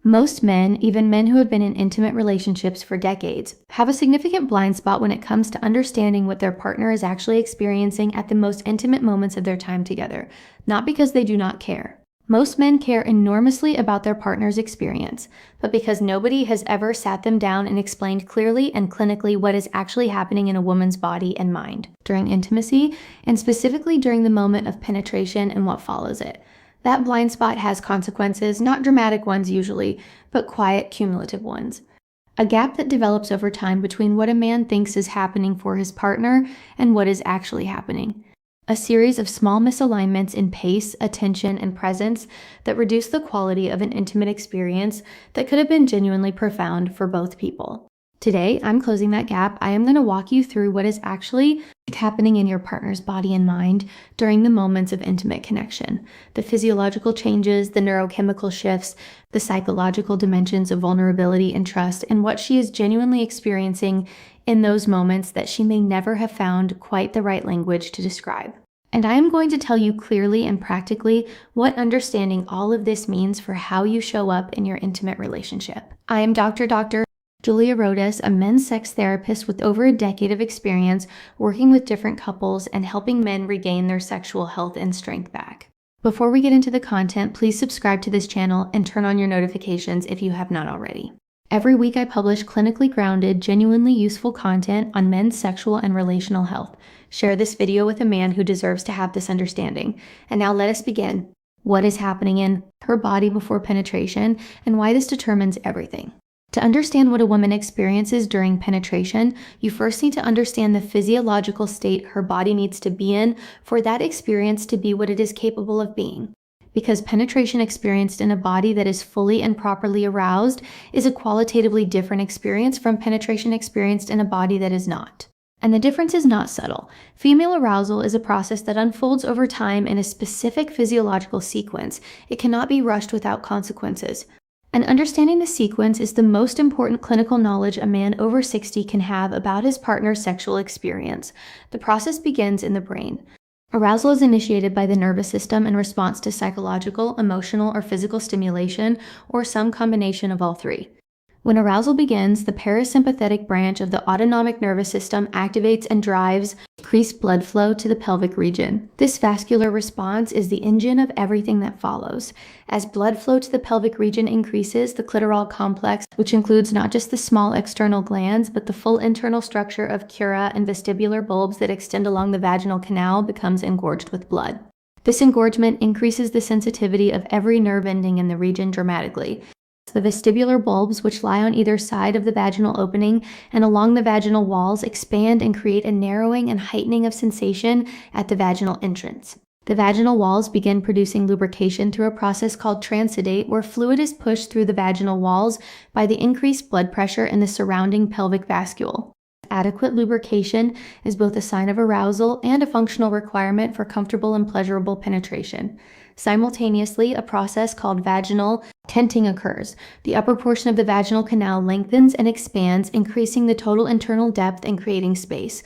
Most men, even men who have been in intimate relationships for decades, have a significant blind spot when it comes to understanding what their partner is actually experiencing at the most intimate moments of their time together, not because they do not care. Most men care enormously about their partner's experience, but because nobody has ever sat them down and explained clearly and clinically what is actually happening in a woman's body and mind during intimacy, and specifically during the moment of penetration and what follows it. That blind spot has consequences, not dramatic ones usually, but quiet, cumulative ones. A gap that develops over time between what a man thinks is happening for his partner and what is actually happening. A series of small misalignments in pace, attention, and presence that reduce the quality of an intimate experience that could have been genuinely profound for both people. Today, I'm closing that gap. I am going to walk you through what is actually happening in your partner's body and mind during the moments of intimate connection. The physiological changes, the neurochemical shifts, the psychological dimensions of vulnerability and trust, and what she is genuinely experiencing in those moments that she may never have found quite the right language to describe. And I am going to tell you clearly and practically what understanding all of this means for how you show up in your intimate relationship. I am Dr. Julia Rodas, a men's sex therapist with over a decade of experience working with different couples and helping men regain their sexual health and strength back. Before we get into the content, please subscribe to this channel and turn on your notifications if you have not already. Every week I publish clinically grounded, genuinely useful content on men's sexual and relational health. Share this video with a man who deserves to have this understanding. And now let us begin. What is happening in her body before penetration and why this determines everything. To understand what a woman experiences during penetration, you first need to understand the physiological state her body needs to be in for that experience to be what it is capable of being. Because penetration experienced in a body that is fully and properly aroused is a qualitatively different experience from penetration experienced in a body that is not. And the difference is not subtle. Female arousal is a process that unfolds over time in a specific physiological sequence. It cannot be rushed without consequences. And understanding the sequence is the most important clinical knowledge a man over 60 can have about his partner's sexual experience. The process begins in the brain. Arousal is initiated by the nervous system in response to psychological, emotional, or physical stimulation, or some combination of all three. When arousal begins, the parasympathetic branch of the autonomic nervous system activates and drives increased blood flow to the pelvic region. This vascular response is the engine of everything that follows. As blood flow to the pelvic region increases, the clitoral complex, which includes not just the small external glands, but the full internal structure of cura and vestibular bulbs that extend along the vaginal canal, becomes engorged with blood. This engorgement increases the sensitivity of every nerve ending in the region dramatically. The vestibular bulbs, which lie on either side of the vaginal opening and along the vaginal walls, expand and create a narrowing and heightening of sensation at the vaginal entrance. The vaginal walls begin producing lubrication through a process called transudate, where fluid is pushed through the vaginal walls by the increased blood pressure in the surrounding pelvic vascule. Adequate lubrication is both a sign of arousal and a functional requirement for comfortable and pleasurable penetration. Simultaneously, a process called vaginal tenting occurs. The upper portion of the vaginal canal lengthens and expands, increasing the total internal depth and creating space.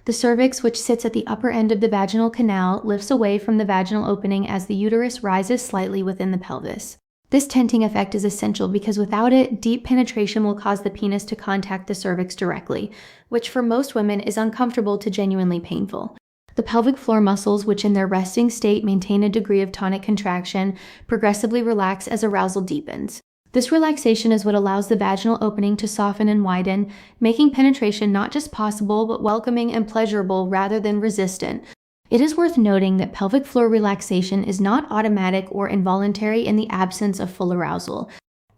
The cervix, which sits at the upper end of the vaginal canal, lifts away from the vaginal opening as the uterus rises slightly within the pelvis. This tenting effect is essential because without it, deep penetration will cause the penis to contact the cervix directly, which for most women is uncomfortable to genuinely painful. The pelvic floor muscles, which in their resting state maintain a degree of tonic contraction, progressively relax as arousal deepens. This relaxation is what allows the vaginal opening to soften and widen, making penetration not just possible, but welcoming and pleasurable rather than resistant. It is worth noting that pelvic floor relaxation is not automatic or involuntary in the absence of full arousal.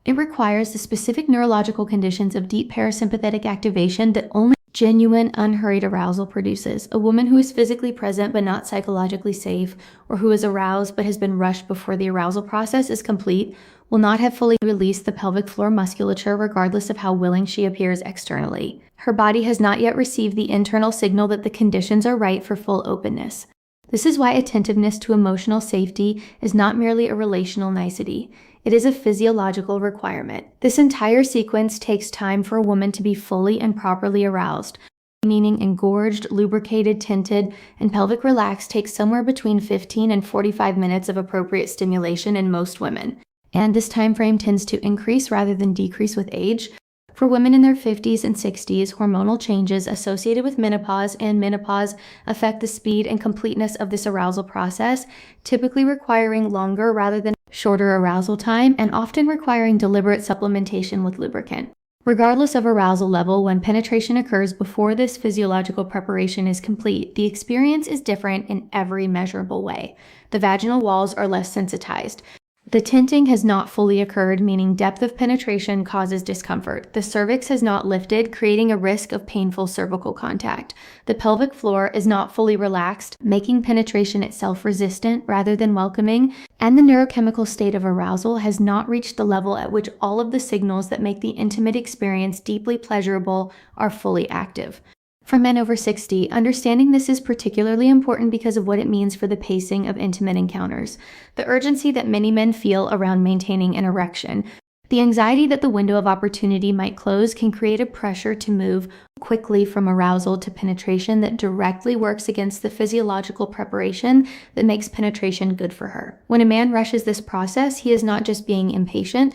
It requires the specific neurological conditions of deep parasympathetic activation that only genuine, unhurried arousal produces. A woman who is physically present but not psychologically safe, or who is aroused but has been rushed before the arousal process is complete, will not have fully released the pelvic floor musculature regardless of how willing she appears externally. Her body has not yet received the internal signal that the conditions are right for full openness. This is why attentiveness to emotional safety is not merely a relational nicety. It is a physiological requirement. This entire sequence takes time for a woman to be fully and properly aroused, meaning engorged, lubricated, tented, and pelvic relaxed takes somewhere between 15 and 45 minutes of appropriate stimulation in most women. and this time frame tends to increase rather than decrease with age. For women in their 50s and 60s, hormonal changes associated with menopause and menopause affect the speed and completeness of this arousal process, typically requiring longer rather than shorter arousal time and often requiring deliberate supplementation with lubricant. Regardless of arousal level, when penetration occurs before this physiological preparation is complete, the experience is different in every measurable way. The vaginal walls are less sensitized. The tenting has not fully occurred, meaning depth of penetration causes discomfort. The cervix has not lifted, creating a risk of painful cervical contact. The pelvic floor is not fully relaxed, making penetration itself resistant rather than welcoming, and the neurochemical state of arousal has not reached the level at which all of the signals that make the intimate experience deeply pleasurable are fully active. For men over 60, understanding this is particularly important because of what it means for the pacing of intimate encounters. The urgency that many men feel around maintaining an erection. The anxiety that the window of opportunity might close can create a pressure to move quickly from arousal to penetration that directly works against the physiological preparation that makes penetration good for her. When a man rushes this process, he is not just being impatient,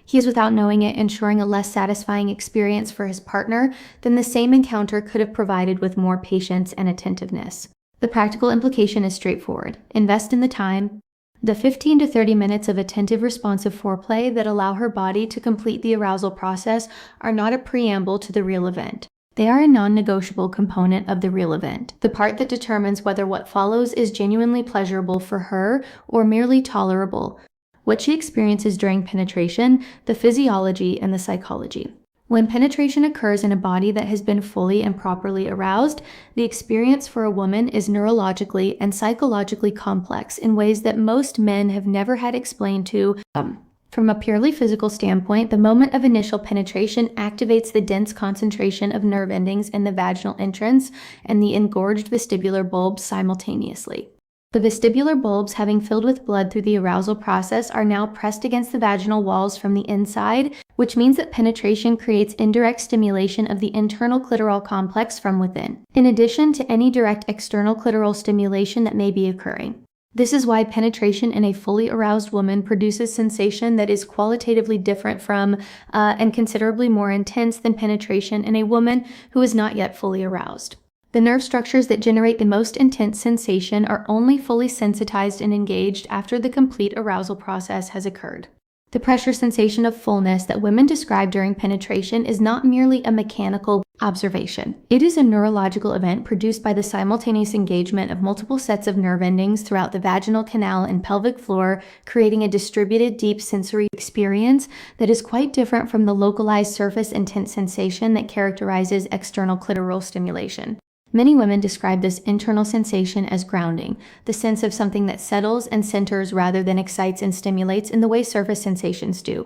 he is, without knowing it, ensuring a less satisfying experience for his partner than the same encounter could have provided with more patience and attentiveness. The practical implication is straightforward. Invest in the time, the 15 to 30 minutes of attentive, responsive foreplay that allow her body to complete the arousal process are not a preamble to the real event. They are a non-negotiable component of the real event, the part that determines whether what follows is genuinely pleasurable for her or merely tolerable. What she experiences during penetration, the physiology, and the psychology. When penetration occurs in a body that has been fully and properly aroused, the experience for a woman is neurologically and psychologically complex in ways that most men have never had explained to them. From a purely physical standpoint, the moment of initial penetration activates the dense concentration of nerve endings in the vaginal entrance and the engorged vestibular bulbs simultaneously. The vestibular bulbs, having filled with blood through the arousal process, are now pressed against the vaginal walls from the inside, which means that penetration creates indirect stimulation of the internal clitoral complex from within, in addition to any direct external clitoral stimulation that may be occurring. This is why penetration in a fully aroused woman produces sensation that is qualitatively different from and considerably more intense than penetration in a woman who is not yet fully aroused. The nerve structures that generate the most intense sensation are only fully sensitized and engaged after the complete arousal process has occurred. The pressure sensation of fullness that women describe during penetration is not merely a mechanical observation. It is a neurological event produced by the simultaneous engagement of multiple sets of nerve endings throughout the vaginal canal and pelvic floor, creating a distributed, deep sensory experience that is quite different from the localized surface intense sensation that characterizes external clitoral stimulation. Many women describe this internal sensation as grounding, the sense of something that settles and centers rather than excites and stimulates in the way surface sensations do.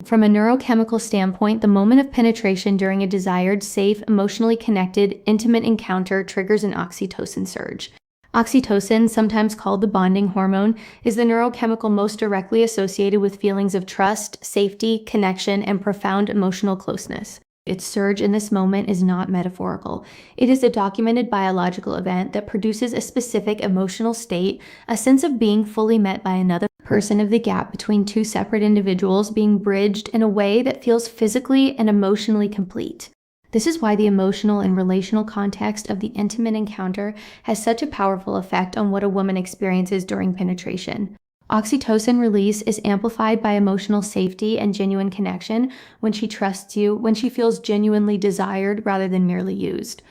From a neurochemical standpoint, the moment of penetration during a desired, safe, emotionally connected, intimate encounter triggers an oxytocin surge. Oxytocin, sometimes called the bonding hormone, is the neurochemical most directly associated with feelings of trust, safety, connection, and profound emotional closeness. Its surge in this moment is not metaphorical. It is a documented biological event that produces a specific emotional state, a sense of being fully met by another person, of the gap between two separate individuals being bridged in a way that feels physically and emotionally complete. This is why the emotional and relational context of the intimate encounter has such a powerful effect on what a woman experiences during penetration. Oxytocin release is amplified by emotional safety and genuine connection when she trusts you, when she feels genuinely desired rather than merely used.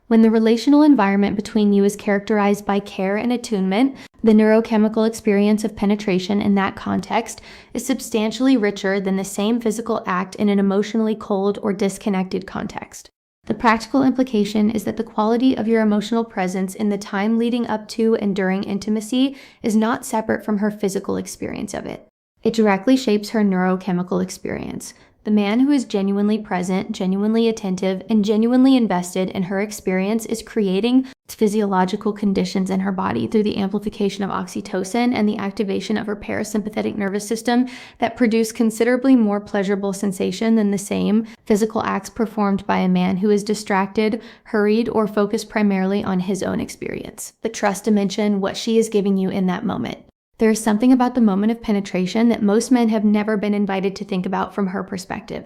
When the relational environment between you is characterized by care and attunement, the neurochemical experience of penetration in that context is substantially richer than the same physical act in an emotionally cold or disconnected context. The practical implication is that the quality of your emotional presence in the time leading up to and during intimacy is not separate from her physical experience of it. It directly shapes her neurochemical experience. The man who is genuinely present, genuinely attentive, and genuinely invested in her experience is creating physiological conditions in her body through the amplification of oxytocin and the activation of her parasympathetic nervous system that produce considerably more pleasurable sensation than the same physical acts performed by a man who is distracted, hurried, or focused primarily on his own experience. The trust dimension, what she is giving you in that moment. There is something about the moment of penetration that most men have never been invited to think about from her perspective.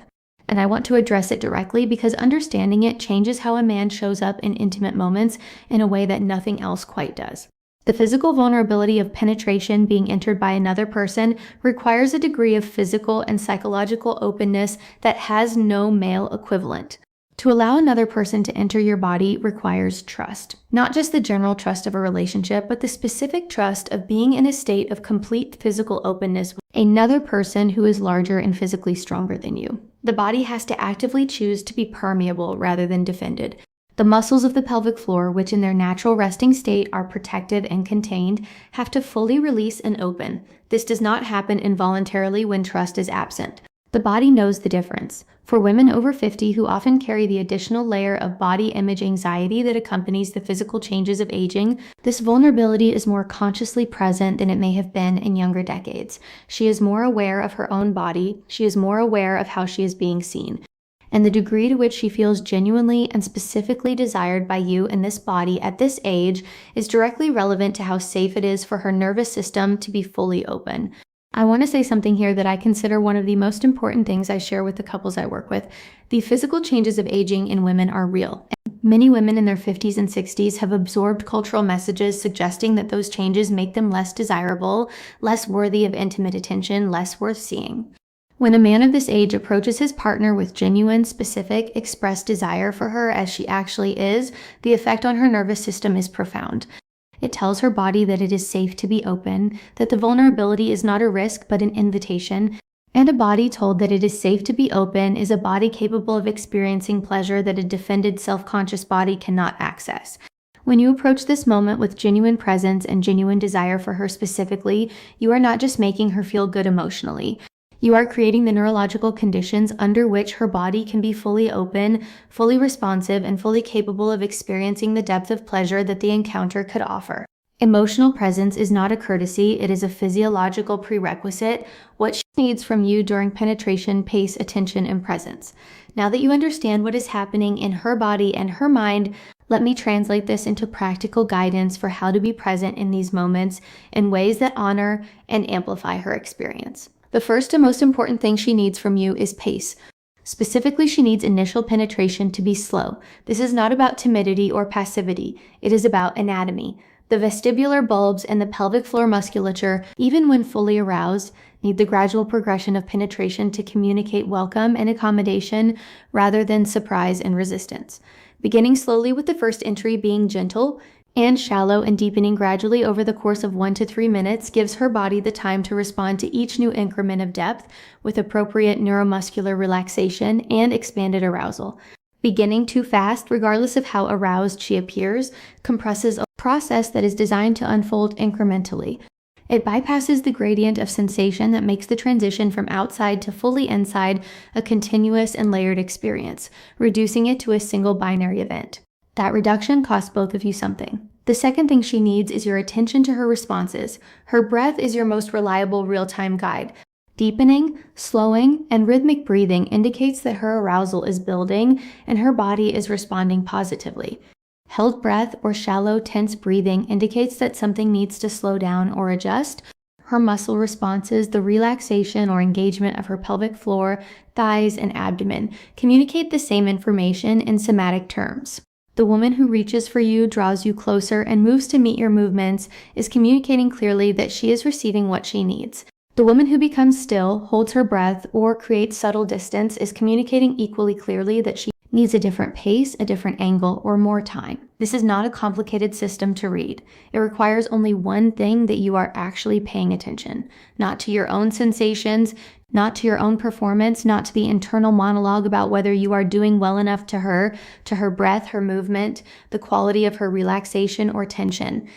And I want to address it directly because understanding it changes how a man shows up in intimate moments in a way that nothing else quite does. The physical vulnerability of penetration being entered by another person requires a degree of physical and psychological openness that has no male equivalent. To allow another person to enter your body requires trust. Not just the general trust of a relationship, but the specific trust of being in a state of complete physical openness with another person who is larger and physically stronger than you. The body has to actively choose to be permeable rather than defended. The muscles of the pelvic floor, which in their natural resting state are protected and contained, have to fully release and open. This does not happen involuntarily when trust is absent. The body knows the difference. For women over 50 who often carry the additional layer of body image anxiety that accompanies the physical changes of aging, this vulnerability is more consciously present than it may have been in younger decades. She is more aware of her own body. She is more aware of how she is being seen. And the degree to which she feels genuinely and specifically desired by you in this body at this age is directly relevant to how safe it is for her nervous system to be fully open. I want to say something here that I consider one of the most important things I share with the couples I work with. The physical changes of aging in women are real. Many women in their 50s and 60s have absorbed cultural messages suggesting that those changes make them less desirable, less worthy of intimate attention, less worth seeing. When a man of this age approaches his partner with genuine, specific, expressed desire for her as she actually is, the effect on her nervous system is profound. It tells her body that it is safe to be open, that the vulnerability is not a risk but an invitation, and a body told that it is safe to be open is a body capable of experiencing pleasure that a defended, self-conscious body cannot access. When you approach this moment with genuine presence and genuine desire for her specifically, you are not just making her feel good emotionally. You are creating the neurological conditions under which her body can be fully open, fully responsive, and fully capable of experiencing the depth of pleasure that the encounter could offer. Emotional presence is not a courtesy, it is a physiological prerequisite. What she needs from you during penetration, pace, attention, and presence. Now that you understand what is happening in her body and her mind, let me translate this into practical guidance for how to be present in these moments in ways that honor and amplify her experience. The first and most important thing she needs from you is pace. Specifically, she needs initial penetration to be slow. This is not about timidity or passivity. It is about anatomy. The vestibular bulbs and the pelvic floor musculature, even when fully aroused, need the gradual progression of penetration to communicate welcome and accommodation rather than surprise and resistance. Beginning slowly with the first entry being gentle and shallow and deepening gradually over the course of 1 to 3 minutes gives her body the time to respond to each new increment of depth with appropriate neuromuscular relaxation and expanded arousal. Beginning too fast, regardless of how aroused she appears, compresses a process that is designed to unfold incrementally. It bypasses the gradient of sensation that makes the transition from outside to fully inside a continuous and layered experience, reducing it to a single binary event. That reduction costs both of you something. The second thing she needs is your attention to her responses. Her breath is your most reliable real-time guide. Deepening, slowing, and rhythmic breathing indicates that her arousal is building and her body is responding positively. Held breath or shallow, tense breathing indicates that something needs to slow down or adjust. Her muscle responses, the relaxation or engagement of her pelvic floor, thighs, and abdomen, communicate the same information in somatic terms. The woman who reaches for you, draws you closer, and moves to meet your movements is communicating clearly that she is receiving what she needs. The woman who becomes still, holds her breath, or creates subtle distance is communicating equally clearly that she needs a different pace, a different angle, or more time. This is not a complicated system to read. It requires only one thing: that you are actually paying attention, not to your own sensations, not to your own performance, not to the internal monologue about whether you are doing well enough to her breath, her movement, the quality of her relaxation or tension.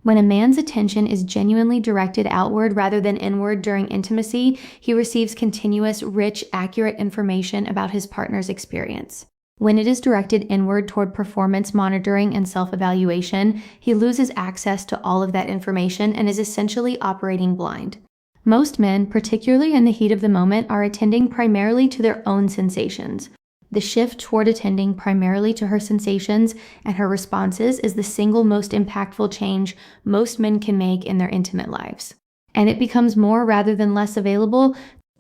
When a man's attention is genuinely directed outward rather than inward during intimacy, he receives continuous, rich, accurate information about his partner's experience. When it is directed inward toward performance monitoring and self-evaluation, he loses access to all of that information and is essentially operating blind. Most men, particularly in the heat of the moment, are attending primarily to their own sensations. The shift toward attending primarily to her sensations and her responses is the single most impactful change most men can make in their intimate lives. and it becomes more rather than less available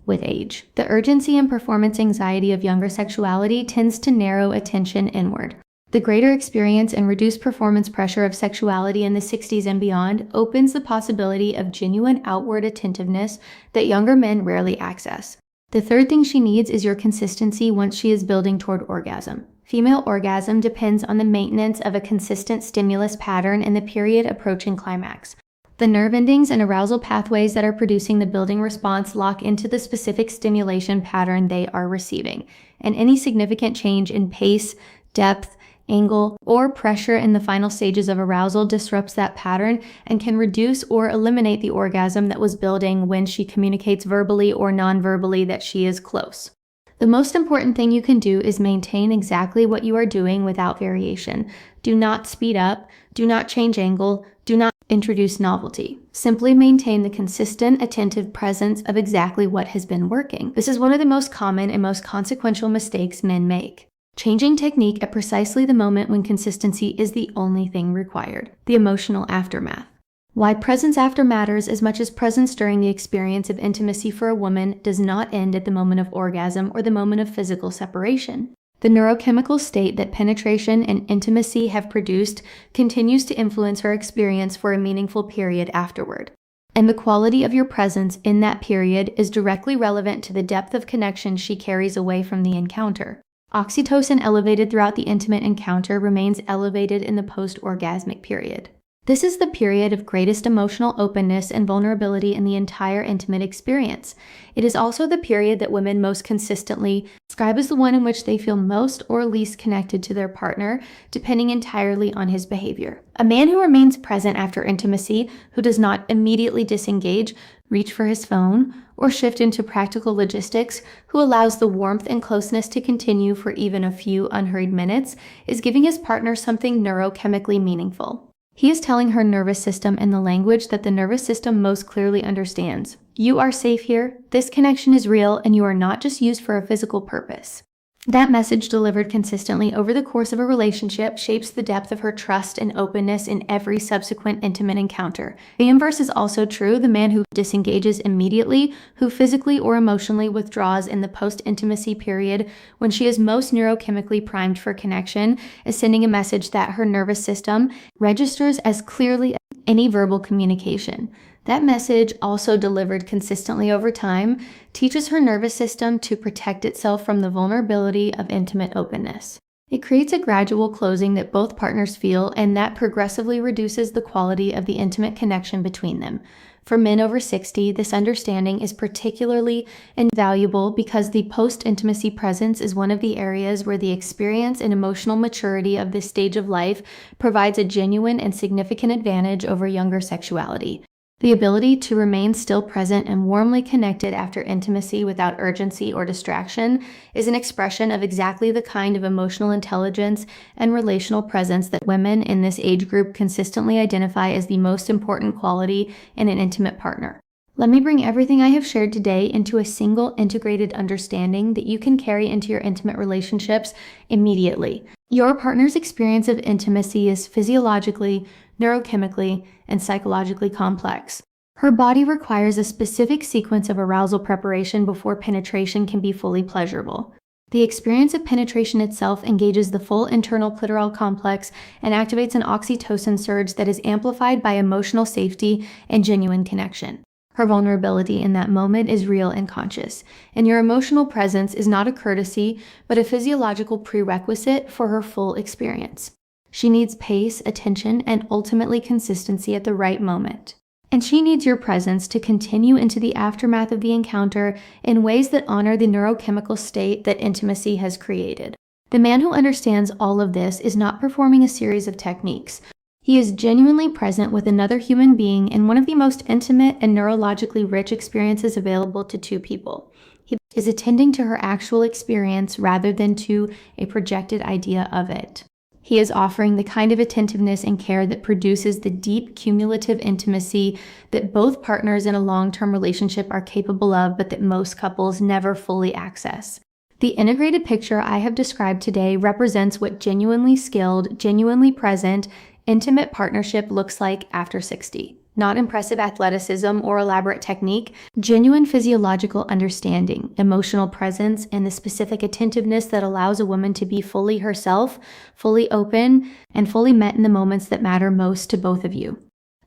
with age. The urgency and performance anxiety of younger sexuality tends to narrow attention inward. The greater experience and reduced performance pressure of sexuality in the 60s and beyond opens the possibility of genuine outward attentiveness that younger men rarely access. The third thing she needs is your consistency once she is building toward orgasm. Female orgasm depends on the maintenance of a consistent stimulus pattern in the period approaching climax. The nerve endings and arousal pathways that are producing the building response lock into the specific stimulation pattern they are receiving, and any significant change in pace, depth, angle, or pressure in the final stages of arousal disrupts that pattern and can reduce or eliminate the orgasm that was building when she communicates verbally or non-verbally that she is close. The most important thing you can do is maintain exactly what you are doing without variation. Do not speed up, do not change angle, do not introduce novelty. Simply maintain the consistent, attentive presence of exactly what has been working. This is one of the most common and most consequential mistakes men make. Changing technique at precisely the moment when consistency is the only thing required. The emotional aftermath. Why presence after matters as much as presence during the experience of intimacy for a woman does not end at the moment of orgasm or the moment of physical separation. The neurochemical state that penetration and intimacy have produced continues to influence her experience for a meaningful period afterward. And the quality of your presence in that period is directly relevant to the depth of connection she carries away from the encounter. Oxytocin elevated throughout the intimate encounter remains elevated in the post-orgasmic period. This is the period of greatest emotional openness and vulnerability in the entire intimate experience. It is also the period that women most consistently describe as the one in which they feel most or least connected to their partner, depending entirely on his behavior. A man who remains present after intimacy, who does not immediately disengage, reach for his phone, or shift into practical logistics, who allows the warmth and closeness to continue for even a few unhurried minutes, is giving his partner something neurochemically meaningful. He is telling her nervous system in the language that the nervous system most clearly understands. You are safe here, this connection is real, and you are not just used for a physical purpose. That message delivered consistently over the course of a relationship shapes the depth of her trust and openness in every subsequent intimate encounter. The inverse is also true. The man who disengages immediately, who physically or emotionally withdraws in the post-intimacy period when she is most neurochemically primed for connection, is sending a message that her nervous system registers as clearly as any verbal communication. That message, also delivered consistently over time, teaches her nervous system to protect itself from the vulnerability of intimate openness. It creates a gradual closing that both partners feel, and that progressively reduces the quality of the intimate connection between them. For men over 60, this understanding is particularly invaluable because the post-intimacy presence is one of the areas where the experience and emotional maturity of this stage of life provides a genuine and significant advantage over younger sexuality. The ability to remain still present and warmly connected after intimacy without urgency or distraction is an expression of exactly the kind of emotional intelligence and relational presence that women in this age group consistently identify as the most important quality in an intimate partner. Let me bring everything I have shared today into a single integrated understanding that you can carry into your intimate relationships immediately. Your partner's experience of intimacy is physiologically, neurochemically, and psychologically complex. Her body requires a specific sequence of arousal preparation before penetration can be fully pleasurable. The experience of penetration itself engages the full internal clitoral complex and activates an oxytocin surge that is amplified by emotional safety and genuine connection. Her vulnerability in that moment is real and conscious, and your emotional presence is not a courtesy, but a physiological prerequisite for her full experience. She needs pace, attention, and ultimately consistency at the right moment. And she needs your presence to continue into the aftermath of the encounter in ways that honor the neurochemical state that intimacy has created. The man who understands all of this is not performing a series of techniques. He is genuinely present with another human being in one of the most intimate and neurologically rich experiences available to two people. He is attending to her actual experience rather than to a projected idea of it. He is offering the kind of attentiveness and care that produces the deep cumulative intimacy that both partners in a long-term relationship are capable of, but that most couples never fully access. The integrated picture I have described today represents what genuinely skilled, genuinely present, intimate partnership looks like after 60. Not impressive athleticism or elaborate technique, genuine physiological understanding, emotional presence, and the specific attentiveness that allows a woman to be fully herself, fully open, and fully met in the moments that matter most to both of you.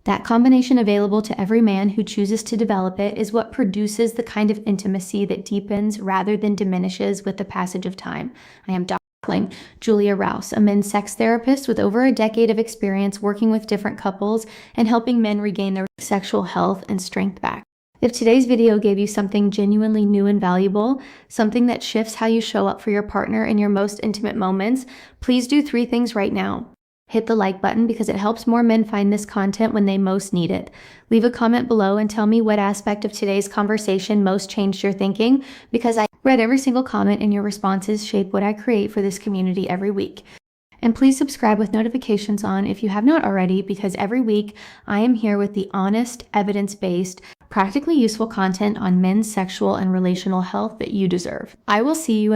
That combination available to every man who chooses to develop it is what produces the kind of intimacy that deepens rather than diminishes with the passage of time. I am Julia Rouse, a men's sex therapist with over a decade of experience working with different couples and helping men regain their sexual health and strength back. If today's video gave you something genuinely new and valuable, something that shifts how you show up for your partner in your most intimate moments, please do 3 things right now. Hit the like button because it helps more men find this content when they most need it. Leave a comment below and tell me what aspect of today's conversation most changed your thinking, because I read every single comment and your responses shape what I create for this community every week. And please subscribe with notifications on if you have not already, because every week I am here with the honest, evidence-based, practically useful content on men's sexual and relational health that you deserve. I will see you